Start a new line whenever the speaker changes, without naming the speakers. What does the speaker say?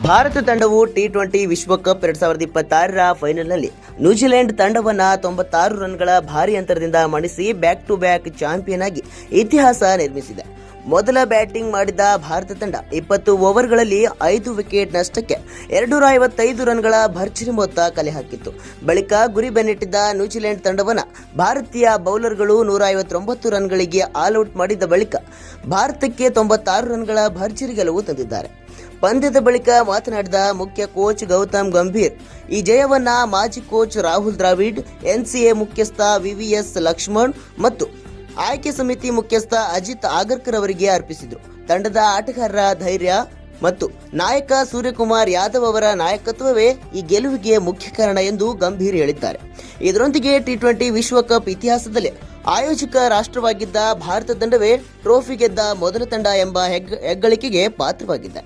ಭಾರತ ತಂಡವು ಟಿ20 ವಿಶ್ವಕಪ್ 2026ರ ಫೈನಲ್ನಲ್ಲಿ ನ್ಯೂಜಿಲೆಂಡ್ ತಂಡವನ್ನು 96 ರನ್ಗಳ ಭಾರಿ ಅಂತರದಿಂದ ಮಣಿಸಿ ಬ್ಯಾಕ್ ಟು ಬ್ಯಾಕ್ ಚಾಂಪಿಯನ್ ಆಗಿ ಇತಿಹಾಸ ನಿರ್ಮಿಸಿದೆ. ಮೊದಲ ಬ್ಯಾಟಿಂಗ್ ಮಾಡಿದ ಭಾರತ ತಂಡ 20 ಓವರ್ಗಳಲ್ಲಿ 5 ವಿಕೆಟ್ ನಷ್ಟಕ್ಕೆ 255 ರನ್ಗಳ ಭರ್ಜರಿ ಮೊತ್ತ ಕಲೆ ಹಾಕಿತ್ತು. ಬಳಿಕ ಗುರಿ ಬೆನ್ನಟ್ಟಿದ್ದ ನ್ಯೂಜಿಲೆಂಡ್ ತಂಡವನ್ನು ಭಾರತೀಯ ಬೌಲರ್ಗಳು 159 ರನ್ಗಳಿಗೆ ಆಲ್ಔಟ್ ಮಾಡಿದ ಬಳಿಕ ಭಾರತಕ್ಕೆ 96 ರನ್ಗಳ ಭರ್ಜರಿ ಗೆಲುವು ತಂದಿದ್ದಾರೆ. ಪಂದ್ಯದ ಬಳಿಕ ಮಾತನಾಡಿದ ಮುಖ್ಯ ಕೋಚ್ ಗೌತಮ್ ಗಂಭೀರ್, ಈ ಜಯವನ್ನ ಮಾಜಿ ಕೋಚ್ ರಾಹುಲ್ ದ್ರಾವಿಡ್, ಎನ್ಸಿಎ ಮುಖ್ಯಸ್ಥ ವಿವಿಎಸ್ ಲಕ್ಷ್ಮಣ್ ಮತ್ತು ಆಯ್ಕೆ ಸಮಿತಿ ಮುಖ್ಯಸ್ಥ ಅಜಿತ್ ಆಗರ್ಕರ್ ಅವರಿಗೆ ಅರ್ಪಿಸಿದರು. ತಂಡದ ಆಟಗಾರರ ಧೈರ್ಯ ಮತ್ತು ನಾಯಕ ಸೂರ್ಯಕುಮಾರ್ ಯಾದವ್ ಅವರ ನಾಯಕತ್ವವೇ ಈ ಗೆಲುವಿಗೆ ಮುಖ್ಯ ಕಾರಣ ಎಂದು ಗಂಭೀರ್ ಹೇಳಿದ್ದಾರೆ. ಇದರೊಂದಿಗೆ ಟಿ20 ವಿಶ್ವಕಪ್ ಇತಿಹಾಸದಲ್ಲೇ ಆಯೋಜಕ ರಾಷ್ಟ್ರವಾಗಿದ್ದ ಭಾರತ ತಂಡವೇ ಟ್ರೋಫಿ ಗೆದ್ದ ಮೊದಲ ತಂಡ ಎಂಬ ಹೆಗ್ಗಳಿಕೆಗೆ ಪಾತ್ರವಾಗಿದೆ.